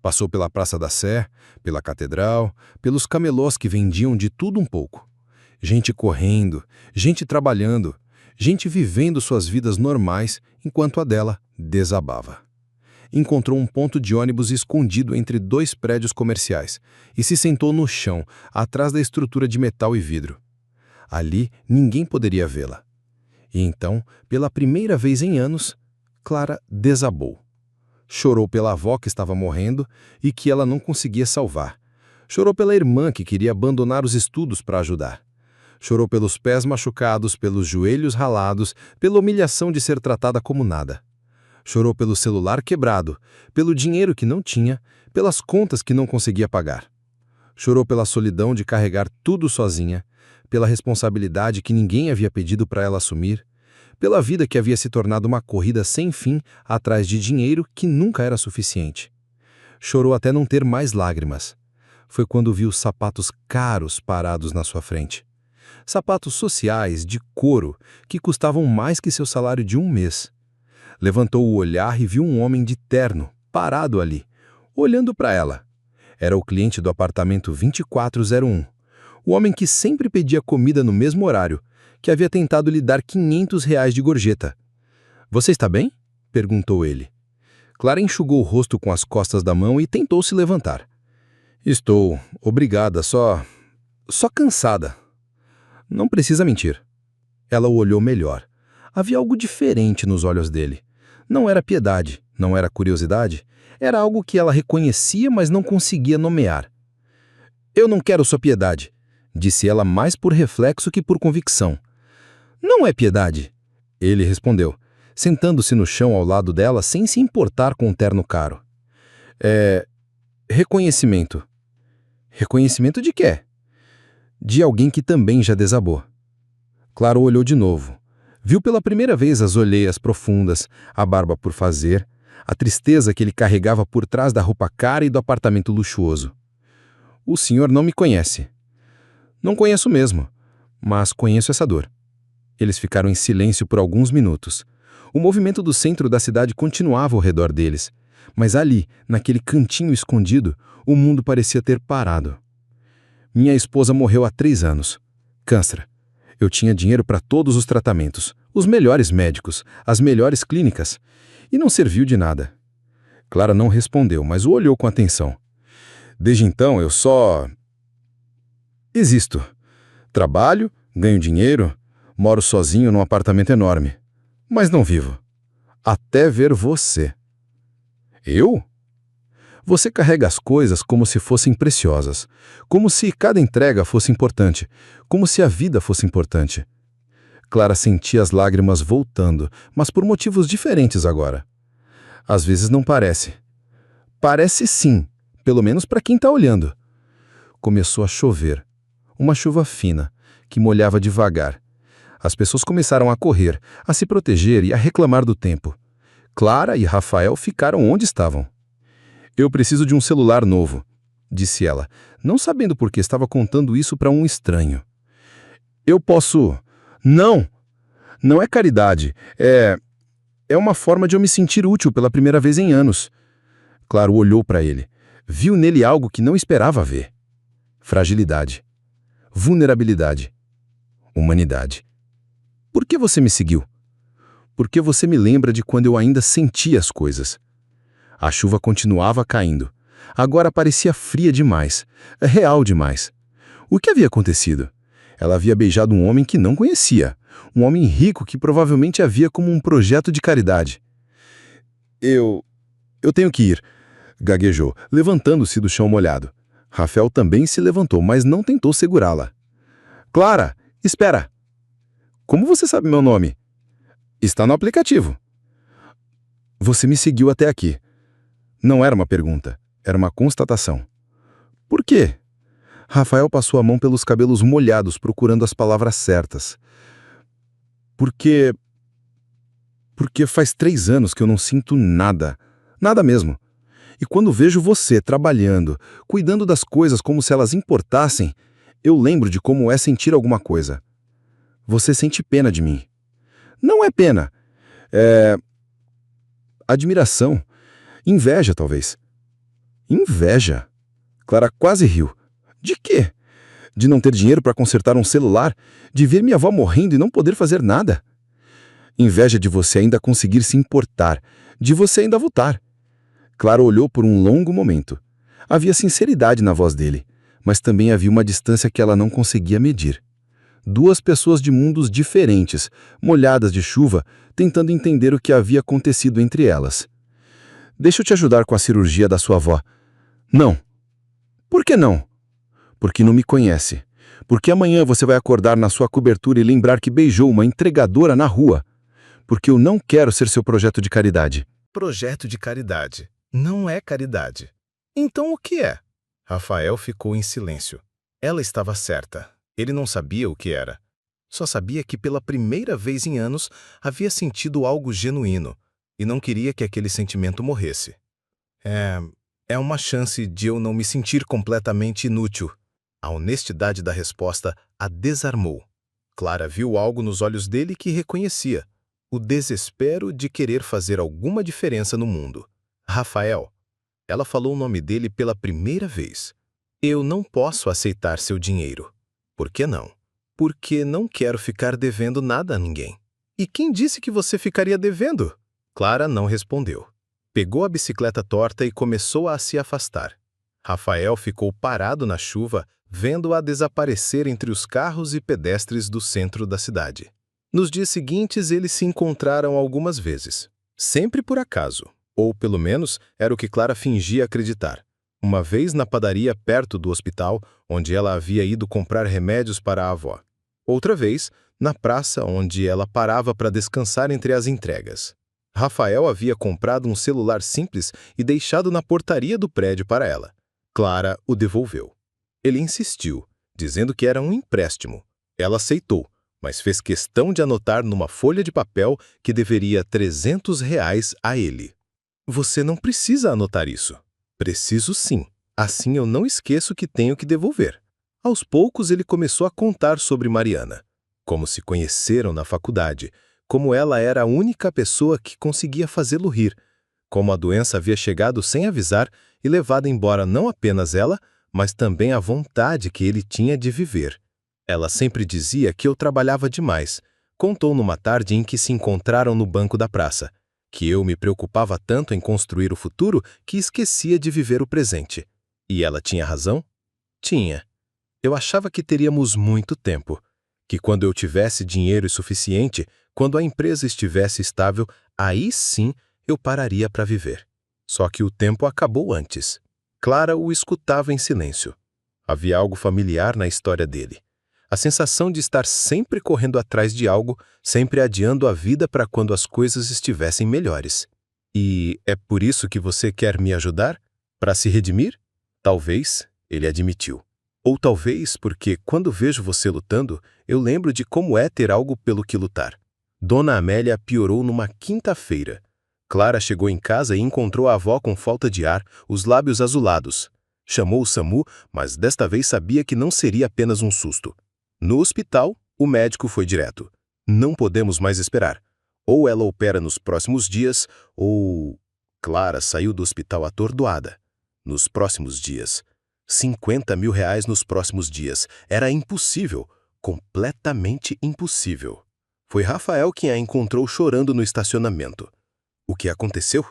Passou pela Praça da Sé, pela Catedral, pelos camelós que vendiam de tudo um pouco. Gente correndo, gente trabalhando, gente vivendo suas vidas normais enquanto a dela desabava. Encontrou um ponto de ônibus escondido entre 2 prédios comerciais e se sentou no chão, atrás da estrutura de metal e vidro. Ali ninguém poderia vê-la. E então, pela primeira vez em anos, Clara desabou. Chorou pela avó que estava morrendo e que ela não conseguia salvar. Chorou pela irmã que queria abandonar os estudos para ajudar. Chorou pelos pés machucados, pelos joelhos ralados, pela humilhação de ser tratada como nada. Chorou pelo celular quebrado, pelo dinheiro que não tinha, pelas contas que não conseguia pagar. Chorou pela solidão de carregar tudo sozinha, pela responsabilidade que ninguém havia pedido para ela assumir, pela vida que havia se tornado uma corrida sem fim atrás de dinheiro que nunca era suficiente. Chorou até não ter mais lágrimas. Foi quando viu sapatos caros parados na sua frente. Sapatos sociais, de couro, que custavam mais que seu salário de um mês. Levantou o olhar e viu um homem de terno, parado ali, olhando para ela. Era o cliente do apartamento 2401. O homem que sempre pedia comida no mesmo horário, que havia tentado lhe dar 500 reais de gorjeta. "Você está bem?" perguntou ele. Clara enxugou o rosto com as costas da mão e tentou se levantar. "Estou, obrigada, só cansada." "Não precisa mentir." Ela o olhou melhor. Havia algo diferente nos olhos dele. Não era piedade, não era curiosidade. Era algo que ela reconhecia, mas não conseguia nomear. "Eu não quero sua piedade", disse ela mais por reflexo que por convicção. "Não é piedade", ele respondeu, sentando-se no chão ao lado dela sem se importar com o terno caro. "É reconhecimento." "Reconhecimento de quê?" "De alguém que também já desabou." Clara olhou de novo. Viu pela primeira vez as olheiras profundas, a barba por fazer, a tristeza que ele carregava por trás da roupa cara e do apartamento luxuoso. "O senhor não me conhece." "Não conheço mesmo, mas conheço essa dor." Eles ficaram em silêncio por alguns minutos. O movimento do centro da cidade continuava ao redor deles, mas ali, naquele cantinho escondido, o mundo parecia ter parado. "Minha esposa morreu há 3 anos. Câncer. Eu tinha dinheiro para todos os tratamentos, os melhores médicos, as melhores clínicas, e não serviu de nada." Clara não respondeu, mas o olhou com atenção. "Desde então eu só existo. Trabalho, ganho dinheiro, moro sozinho num apartamento enorme, mas não vivo. Até ver você." "Eu?" "Você carrega as coisas como se fossem preciosas, como se cada entrega fosse importante, como se a vida fosse importante." Clara sentia as lágrimas voltando, mas por motivos diferentes agora. "Às vezes não parece." "Parece sim, pelo menos para quem está olhando." Começou a chover. Uma chuva fina, que molhava devagar. As pessoas começaram a correr, a se proteger e a reclamar do tempo. Clara e Rafael ficaram onde estavam. "Eu preciso de um celular novo", disse ela, não sabendo por que estava contando isso para um estranho. "Eu posso..." "Não! Não é caridade. É uma forma de eu me sentir útil pela primeira vez em anos." Clara olhou para ele. Viu nele algo que não esperava ver. Fragilidade. Vulnerabilidade. Humanidade. "Por que você me seguiu?" "Porque você me lembra de quando eu ainda sentia as coisas." A chuva continuava caindo. Agora parecia fria demais, real demais. O que havia acontecido? Ela havia beijado um homem que não conhecia, um homem rico que provavelmente a via como um projeto de caridade. Eu tenho que ir", gaguejou, levantando-se do chão molhado. Rafael também se levantou, mas não tentou segurá-la. "Clara, espera!" "Como você sabe meu nome?" "Está no aplicativo." "Você me seguiu até aqui." Não era uma pergunta, era uma constatação. "Por quê?" Rafael passou a mão pelos cabelos molhados procurando as palavras certas. Porque... Porque faz 3 anos que eu não sinto nada. Nada mesmo. E quando vejo você trabalhando, cuidando das coisas como se elas importassem, eu lembro de como é sentir alguma coisa. Você sente pena de mim. Não é pena. É... admiração. Inveja, talvez. Inveja? Clara quase riu. De quê? De não ter dinheiro para consertar um celular? De ver minha avó morrendo e não poder fazer nada? Inveja de você ainda conseguir se importar, de você ainda votar. Clara olhou por um longo momento. Havia sinceridade na voz dele, mas também havia uma distância que ela não conseguia medir. 2 pessoas de mundos diferentes, molhadas de chuva, tentando entender o que havia acontecido entre elas. Deixa eu te ajudar com a cirurgia da sua avó. Não. Por que não? Porque não me conhece. Porque amanhã você vai acordar na sua cobertura e lembrar que beijou uma entregadora na rua. Porque eu não quero ser seu projeto de caridade. Projeto de caridade. Não é caridade. Então o que é? Rafael ficou em silêncio. Ela estava certa. Ele não sabia o que era. Só sabia que pela primeira vez em anos havia sentido algo genuíno e não queria que aquele sentimento morresse. É uma chance de eu não me sentir completamente inútil. A honestidade da resposta a desarmou. Clara viu algo nos olhos dele que reconhecia. O desespero de querer fazer alguma diferença no mundo. Rafael. Ela falou o nome dele pela primeira vez. Eu não posso aceitar seu dinheiro. Por que não? Porque não quero ficar devendo nada a ninguém. E quem disse que você ficaria devendo? Clara não respondeu. Pegou a bicicleta torta e começou a se afastar. Rafael ficou parado na chuva, vendo-a desaparecer entre os carros e pedestres do centro da cidade. Nos dias seguintes, eles se encontraram algumas vezes. Sempre por acaso, ou pelo menos era o que Clara fingia acreditar. Uma vez na padaria perto do hospital, onde ela havia ido comprar remédios para a avó. Outra vez, na praça, onde ela parava para descansar entre as entregas. Rafael havia comprado um celular simples e deixado na portaria do prédio para ela. Clara o devolveu. Ele insistiu, dizendo que era um empréstimo. Ela aceitou, mas fez questão de anotar numa folha de papel que deveria R$ 300 a ele. Você não precisa anotar isso. Preciso sim. Assim eu não esqueço que tenho que devolver. Aos poucos ele começou a contar sobre Mariana. Como se conheceram na faculdade. Como ela era a única pessoa que conseguia fazê-lo rir. Como a doença havia chegado sem avisar e levado embora não apenas ela, mas também a vontade que ele tinha de viver. Ela sempre dizia que eu trabalhava demais. Contou numa tarde em que se encontraram no banco da praça. Que eu me preocupava tanto em construir o futuro que esquecia de viver o presente. E ela tinha razão? Tinha. Eu achava que teríamos muito tempo. Que quando eu tivesse dinheiro suficiente, quando a empresa estivesse estável, aí sim eu pararia para viver. Só que o tempo acabou antes. Clara o escutava em silêncio. Havia algo familiar na história dele. A sensação de estar sempre correndo atrás de algo, sempre adiando a vida para quando as coisas estivessem melhores. E é por isso que você quer me ajudar? Para se redimir? Talvez, ele admitiu. Ou talvez porque, quando vejo você lutando, eu lembro de como é ter algo pelo que lutar. Dona Amélia piorou numa quinta-feira. Clara chegou em casa e encontrou a avó com falta de ar, os lábios azulados. Chamou o SAMU, mas desta vez sabia que não seria apenas um susto. No hospital, o médico foi direto. Não podemos mais esperar. Ou ela opera nos próximos dias, ou... Clara saiu do hospital atordoada. Nos próximos dias. R$ 50 mil nos próximos dias. Era impossível. Completamente impossível. Foi Rafael quem a encontrou chorando no estacionamento. O que aconteceu?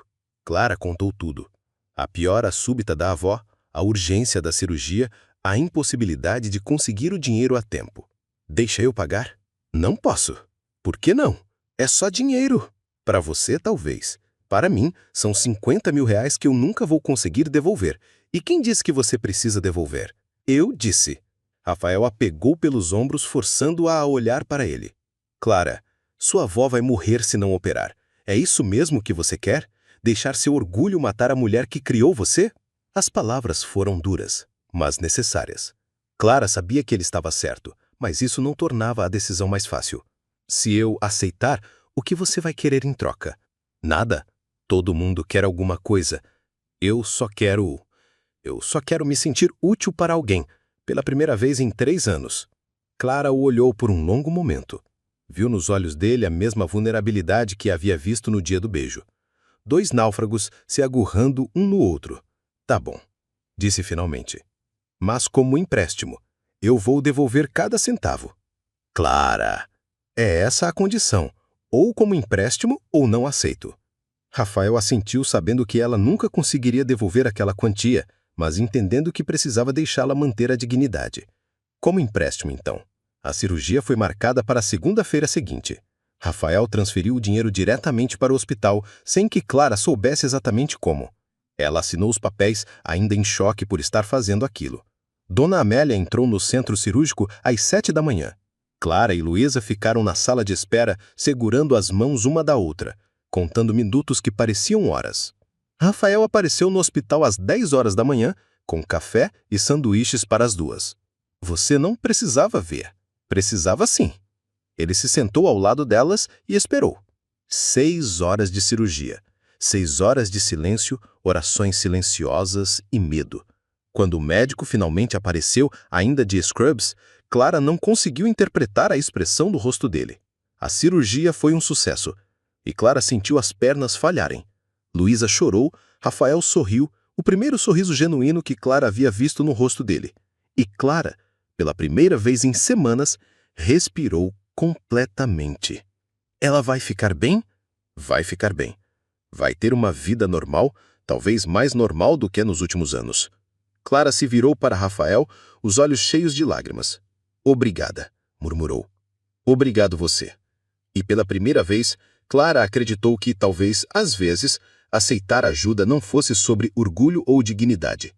Clara contou tudo. A piora súbita da avó, a urgência da cirurgia, a impossibilidade de conseguir o dinheiro a tempo. Deixa eu pagar? Não posso. Por que não? É só dinheiro. Para você, talvez. Para mim, são R$ 50 mil que eu nunca vou conseguir devolver. E quem disse que você precisa devolver? Eu disse. Rafael a pegou pelos ombros, forçando-a a olhar para ele. Clara, sua avó vai morrer se não operar. É isso mesmo que você quer? Deixar seu orgulho matar a mulher que criou você? As palavras foram duras, mas necessárias. Clara sabia que ele estava certo, mas isso não tornava a decisão mais fácil. Se eu aceitar, o que você vai querer em troca? Nada. Todo mundo quer alguma coisa. Eu só quero me sentir útil para alguém, pela primeira vez em 3 anos. Clara o olhou por um longo momento. Viu nos olhos dele a mesma vulnerabilidade que havia visto no dia do beijo. 2 náufragos se agarrando um no outro. Tá bom, disse finalmente. Mas como empréstimo, eu vou devolver cada centavo. Clara, é essa a condição. Ou como empréstimo ou não aceito. Rafael assentiu sabendo que ela nunca conseguiria devolver aquela quantia, mas entendendo que precisava deixá-la manter a dignidade. Como empréstimo, então? A cirurgia foi marcada para a segunda-feira seguinte. Rafael transferiu o dinheiro diretamente para o hospital, sem que Clara soubesse exatamente como. Ela assinou os papéis, ainda em choque por estar fazendo aquilo. Dona Amélia entrou no centro cirúrgico às 7 da manhã. Clara e Luísa ficaram na sala de espera, segurando as mãos uma da outra, contando minutos que pareciam horas. Rafael apareceu no hospital às 10 horas da manhã, com café e sanduíches para as duas. Você não precisava ver. Precisava sim. Ele se sentou ao lado delas e esperou. 6 horas de cirurgia. 6 horas de silêncio, orações silenciosas e medo. Quando o médico finalmente apareceu, ainda de scrubs, Clara não conseguiu interpretar a expressão do rosto dele. A cirurgia foi um sucesso, e Clara sentiu as pernas falharem. Luísa chorou, Rafael sorriu, o primeiro sorriso genuíno que Clara havia visto no rosto dele. E Clara, pela primeira vez em semanas, respirou completamente. Ela vai ficar bem? Vai ficar bem. Vai ter uma vida normal, talvez mais normal do que nos últimos anos. Clara se virou para Rafael, os olhos cheios de lágrimas. Obrigada, murmurou. Obrigado você. E pela primeira vez, Clara acreditou que, talvez, às vezes, aceitar ajuda não fosse sobre orgulho ou dignidade.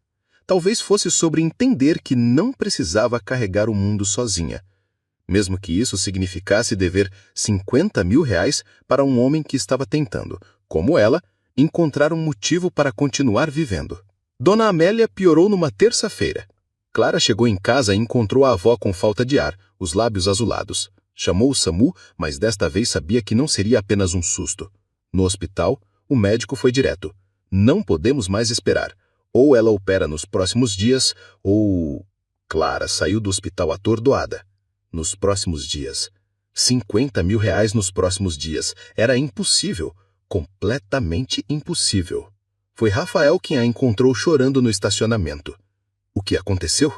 Talvez fosse sobre entender que não precisava carregar o mundo sozinha. Mesmo que isso significasse dever 50 mil reais para um homem que estava tentando, como ela, encontrar um motivo para continuar vivendo. Dona Amélia piorou numa terça-feira. Clara chegou em casa e encontrou a avó com falta de ar, os lábios azulados. Chamou o SAMU, mas desta vez sabia que não seria apenas um susto. No hospital, o médico foi direto. Não podemos mais esperar. Ou ela opera nos próximos dias, ou... Clara saiu do hospital atordoada. Nos próximos dias. 50 mil reais nos próximos dias. Era impossível. Completamente impossível. Foi Rafael quem a encontrou chorando no estacionamento. O que aconteceu?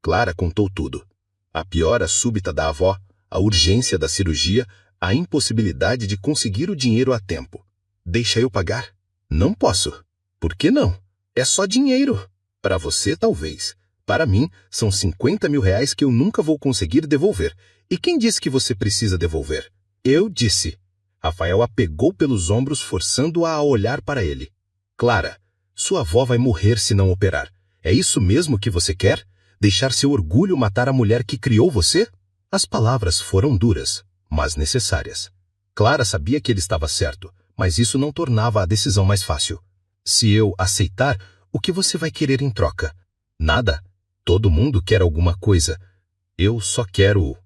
Clara contou tudo. A piora súbita da avó, a urgência da cirurgia, a impossibilidade de conseguir o dinheiro a tempo. Deixa eu pagar? Não posso. Por que não? É só dinheiro. Para você, talvez. Para mim, são 50 mil reais que eu nunca vou conseguir devolver. E quem disse que você precisa devolver? Eu disse. Rafael a pegou pelos ombros, forçando-a a olhar para ele. Clara, sua avó vai morrer se não operar. É isso mesmo que você quer? Deixar seu orgulho matar a mulher que criou você? As palavras foram duras, mas necessárias. Clara sabia que ele estava certo, mas isso não tornava a decisão mais fácil. Se eu aceitar, o que você vai querer em troca? Nada. Todo mundo quer alguma coisa. Eu só quero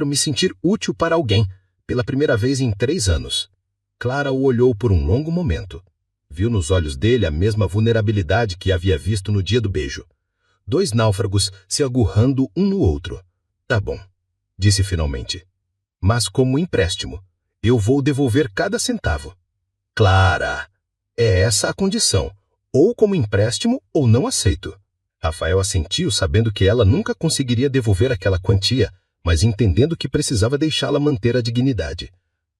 me sentir útil para alguém, pela primeira vez em 3 anos. Clara o olhou por um longo momento. Viu nos olhos dele a mesma vulnerabilidade que havia visto no dia do beijo. 2 náufragos se agarrando um no outro. Tá bom, disse finalmente. Mas como empréstimo, eu vou devolver cada centavo. Clara, é essa a condição. Ou como empréstimo ou não aceito. Rafael assentiu sabendo que ela nunca conseguiria devolver aquela quantia, mas entendendo que precisava deixá-la manter a dignidade.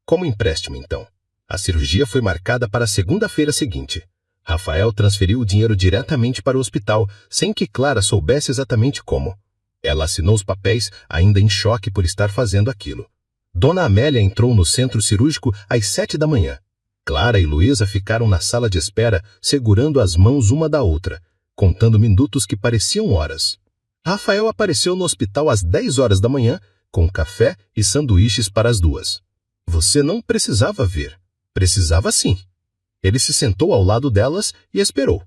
Como empréstimo, então? A cirurgia foi marcada para a segunda-feira seguinte. Rafael transferiu o dinheiro diretamente para o hospital, sem que Clara soubesse exatamente como. Ela assinou os papéis, ainda em choque por estar fazendo aquilo. Dona Amélia entrou no centro cirúrgico às 7 da manhã. Clara e Luísa ficaram na sala de espera, segurando as mãos uma da outra, contando minutos que pareciam horas. Rafael apareceu no hospital às 10 horas da manhã, com café e sanduíches para as duas. Você não precisava ver. Precisava sim. Ele se sentou ao lado delas e esperou.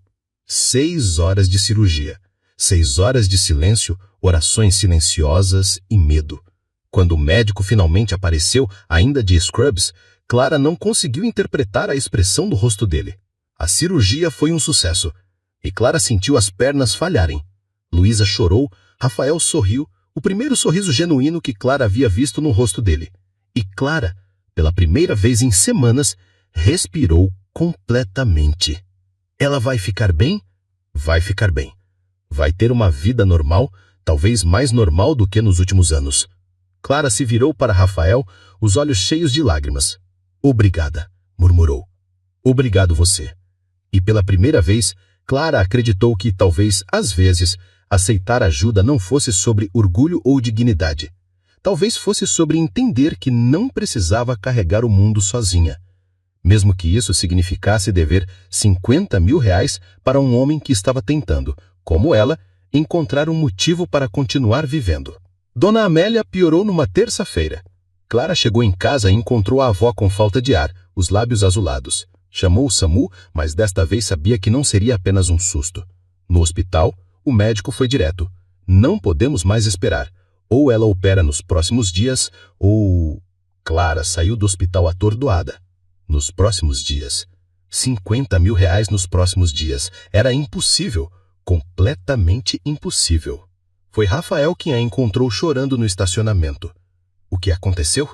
6 horas de cirurgia. 6 horas de silêncio, orações silenciosas e medo. Quando o médico finalmente apareceu, ainda de scrubs, Clara não conseguiu interpretar a expressão do rosto dele. A cirurgia foi um sucesso, e Clara sentiu as pernas falharem. Luísa chorou, Rafael sorriu, o primeiro sorriso genuíno que Clara havia visto no rosto dele. E Clara, pela primeira vez em semanas, respirou completamente. Ela vai ficar bem? Vai ficar bem. Vai ter uma vida normal, talvez mais normal do que nos últimos anos. Clara se virou para Rafael, os olhos cheios de lágrimas. Obrigada, murmurou. Obrigado você. E pela primeira vez, Clara acreditou que talvez, às vezes, aceitar ajuda não fosse sobre orgulho ou dignidade. Talvez fosse sobre entender que não precisava carregar o mundo sozinha. Mesmo que isso significasse dever 50 mil reais para um homem que estava tentando, como ela, encontrar um motivo para continuar vivendo. Dona Amélia piorou numa terça-feira. Clara chegou em casa e encontrou a avó com falta de ar, os lábios azulados. Chamou o SAMU, mas desta vez sabia que não seria apenas um susto. No hospital, o médico foi direto. Não podemos mais esperar. Ou ela opera nos próximos dias, ou... Clara saiu do hospital atordoada. Nos próximos dias. 50 mil reais nos próximos dias. Era impossível. Completamente impossível. Foi Rafael quem a encontrou chorando no estacionamento. O que aconteceu?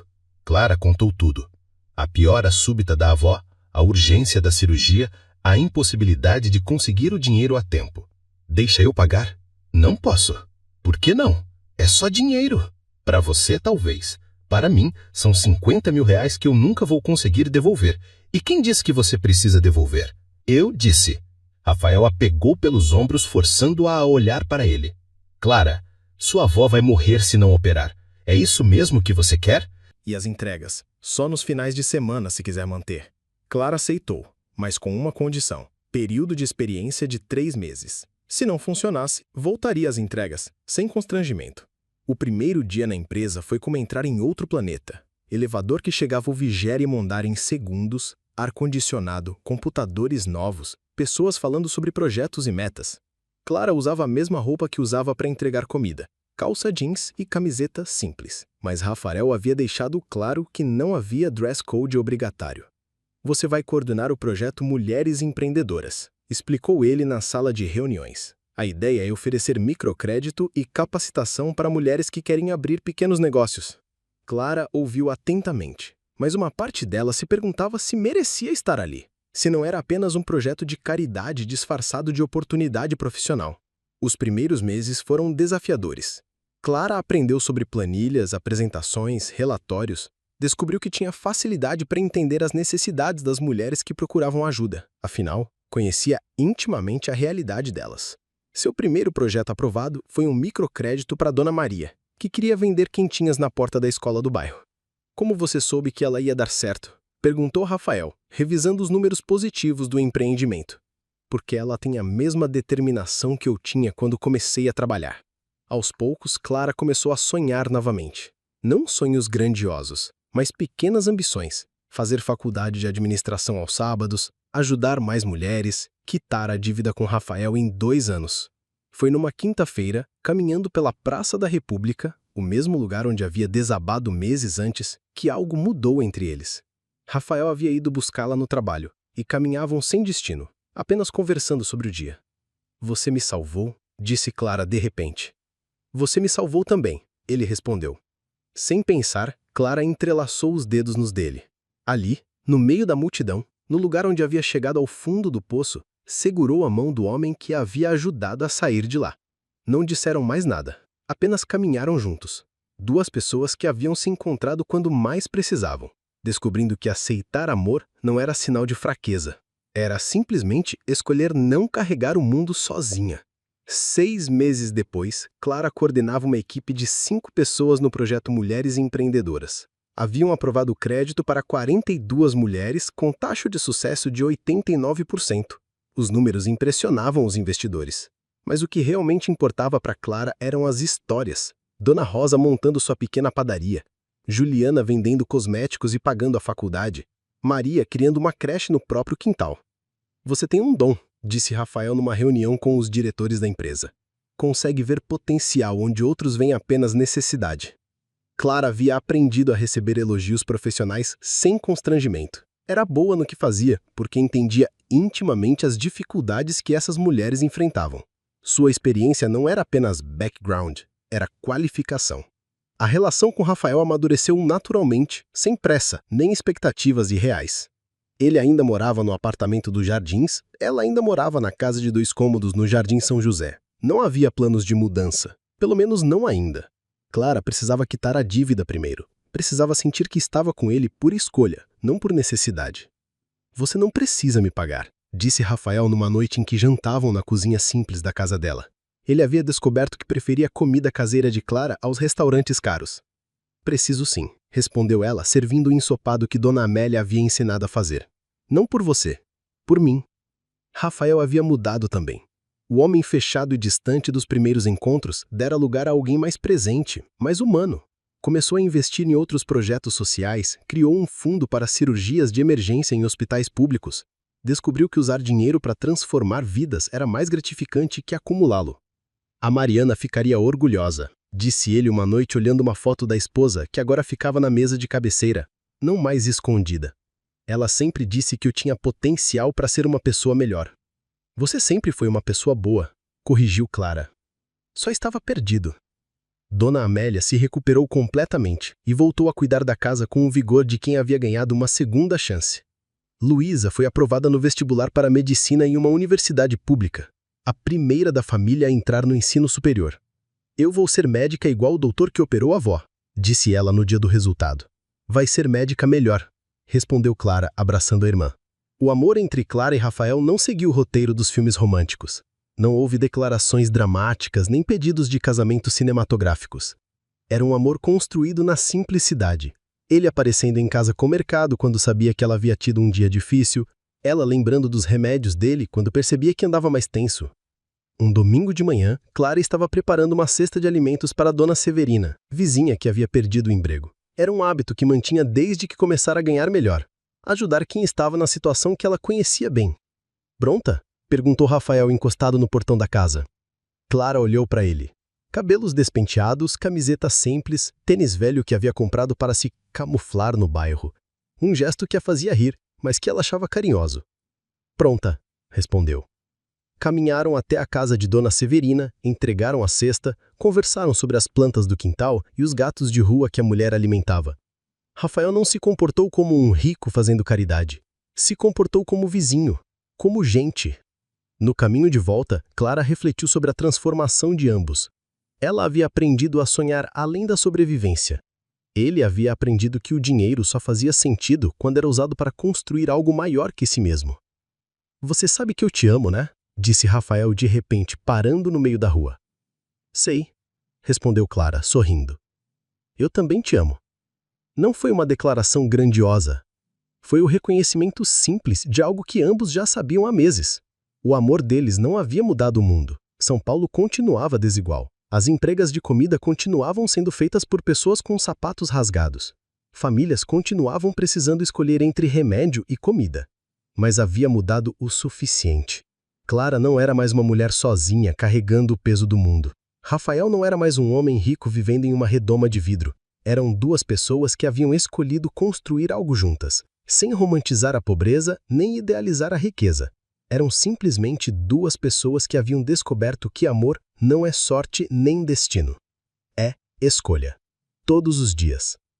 Clara contou tudo. A piora súbita da avó, a urgência da cirurgia, a impossibilidade de conseguir o dinheiro a tempo. Deixa eu pagar? Não posso. Por que não? É só dinheiro. Para você, talvez. Para mim, são 50 mil reais que eu nunca vou conseguir devolver. E quem disse que você precisa devolver? Eu disse. Rafael a pegou pelos ombros, forçando-a a olhar para ele. Clara, sua avó vai morrer se não operar. É isso mesmo que você quer? E as entregas? Só nos finais de semana, se quiser manter. Clara aceitou, mas com uma condição. Período de experiência de 3 meses. Se não funcionasse, voltaria às entregas, sem constrangimento. O primeiro dia na empresa foi como entrar em outro planeta. Elevador que chegava ao 20º andar em segundos, ar-condicionado, computadores novos, pessoas falando sobre projetos e metas. Clara usava a mesma roupa que usava para entregar comida, calça jeans e camiseta simples. Mas Rafael havia deixado claro que não havia dress code obrigatório. Você vai coordenar o projeto Mulheres Empreendedoras, explicou ele na sala de reuniões. A ideia é oferecer microcrédito e capacitação para mulheres que querem abrir pequenos negócios. Clara ouviu atentamente, mas uma parte dela se perguntava se merecia estar ali. Se não era apenas um projeto de caridade disfarçado de oportunidade profissional. Os primeiros meses foram desafiadores. Clara aprendeu sobre planilhas, apresentações, relatórios, descobriu que tinha facilidade para entender as necessidades das mulheres que procuravam ajuda. Afinal, conhecia intimamente a realidade delas. Seu primeiro projeto aprovado foi um microcrédito para Dona Maria, que queria vender quentinhas na porta da escola do bairro. Como você soube que ela ia dar certo? Perguntou Rafael, revisando os números positivos do empreendimento. Porque ela tem a mesma determinação que eu tinha quando comecei a trabalhar. Aos poucos, Clara começou a sonhar novamente. Não sonhos grandiosos, mas pequenas ambições. Fazer faculdade de administração aos sábados, ajudar mais mulheres, quitar a dívida com Rafael em 2 anos. Foi numa quinta-feira, caminhando pela Praça da República, o mesmo lugar onde havia desabado meses antes, que algo mudou entre eles. Rafael havia ido buscá-la no trabalho, e caminhavam sem destino, apenas conversando sobre o dia. Você me salvou, disse Clara de repente. Você me salvou também, ele respondeu. Sem pensar, Clara entrelaçou os dedos nos dele. Ali, no meio da multidão, no lugar onde havia chegado ao fundo do poço, segurou a mão do homem que a havia ajudado a sair de lá. Não disseram mais nada, apenas caminharam juntos. 2 pessoas que haviam se encontrado quando mais precisavam, descobrindo que aceitar amor não era sinal de fraqueza. Era simplesmente escolher não carregar o mundo sozinha. 6 meses depois, Clara coordenava uma equipe de 5 pessoas no projeto Mulheres Empreendedoras. Haviam aprovado crédito para 42 mulheres com taxa de sucesso de 89%. Os números impressionavam os investidores. Mas o que realmente importava para Clara eram as histórias. Dona Rosa montando sua pequena padaria. Juliana vendendo cosméticos e pagando a faculdade. Maria criando uma creche no próprio quintal. Você tem um dom, disse Rafael numa reunião com os diretores da empresa. Consegue ver potencial onde outros veem apenas necessidade. Clara havia aprendido a receber elogios profissionais sem constrangimento. Era boa no que fazia, porque entendia intimamente as dificuldades que essas mulheres enfrentavam. Sua experiência não era apenas background, era qualificação. A relação com Rafael amadureceu naturalmente, sem pressa, nem expectativas irreais. Ele ainda morava no apartamento dos Jardins, ela ainda morava na casa de 2 cômodos no Jardim São José. Não havia planos de mudança, pelo menos não ainda. Clara precisava quitar a dívida primeiro. Precisava sentir que estava com ele por escolha, não por necessidade. Você não precisa me pagar, disse Rafael numa noite em que jantavam na cozinha simples da casa dela. Ele havia descoberto que preferia a comida caseira de Clara aos restaurantes caros. Preciso sim, respondeu ela, servindo o ensopado que Dona Amélia havia ensinado a fazer. Não por você, por mim. Rafael havia mudado também. O homem fechado e distante dos primeiros encontros dera lugar a alguém mais presente, mais humano. Começou a investir em outros projetos sociais, criou um fundo para cirurgias de emergência em hospitais públicos. Descobriu que usar dinheiro para transformar vidas era mais gratificante que acumulá-lo. A Mariana ficaria orgulhosa, disse ele uma noite olhando uma foto da esposa que agora ficava na mesa de cabeceira, não mais escondida. Ela sempre disse que eu tinha potencial para ser uma pessoa melhor. Você sempre foi uma pessoa boa, corrigiu Clara. Só estava perdido. Dona Amélia se recuperou completamente e voltou a cuidar da casa com o vigor de quem havia ganhado uma segunda chance. Luísa foi aprovada no vestibular para medicina em uma universidade pública, a primeira da família a entrar no ensino superior. Eu vou ser médica igual o doutor que operou a avó, disse ela no dia do resultado. Vai ser médica melhor, respondeu Clara, abraçando a irmã. O amor entre Clara e Rafael não seguiu o roteiro dos filmes românticos. Não houve declarações dramáticas nem pedidos de casamento cinematográficos. Era um amor construído na simplicidade. Ele aparecendo em casa com o mercado quando sabia que ela havia tido um dia difícil, ela lembrando dos remédios dele quando percebia que andava mais tenso. Um domingo de manhã, Clara estava preparando uma cesta de alimentos para Dona Severina, vizinha que havia perdido o emprego. Era um hábito que mantinha desde que começara a ganhar melhor. Ajudar quem estava na situação que ela conhecia bem. Pronta? Perguntou Rafael encostado no portão da casa. Clara olhou para ele. Cabelos despenteados, camiseta simples, tênis velho que havia comprado para se camuflar no bairro. Um gesto que a fazia rir, mas que ela achava carinhoso. Pronta, respondeu. Caminharam até a casa de Dona Severina, entregaram a cesta, conversaram sobre as plantas do quintal e os gatos de rua que a mulher alimentava. Rafael não se comportou como um rico fazendo caridade. Se comportou como vizinho, como gente. No caminho de volta, Clara refletiu sobre a transformação de ambos. Ela havia aprendido a sonhar além da sobrevivência. Ele havia aprendido que o dinheiro só fazia sentido quando era usado para construir algo maior que si mesmo. Você sabe que eu te amo, né? Disse Rafael de repente, parando no meio da rua. Sei, respondeu Clara, sorrindo. Eu também te amo. Não foi uma declaração grandiosa. Foi o reconhecimento simples de algo que ambos já sabiam há meses. O amor deles não havia mudado o mundo. São Paulo continuava desigual. As entregas de comida continuavam sendo feitas por pessoas com sapatos rasgados. Famílias continuavam precisando escolher entre remédio e comida. Mas havia mudado o suficiente. Clara não era mais uma mulher sozinha carregando o peso do mundo. Rafael não era mais um homem rico vivendo em uma redoma de vidro. Eram 2 pessoas que haviam escolhido construir algo juntas, sem romantizar a pobreza nem idealizar a riqueza. Eram simplesmente 2 pessoas que haviam descoberto que amor não é sorte nem destino. É escolha. Todos os dias.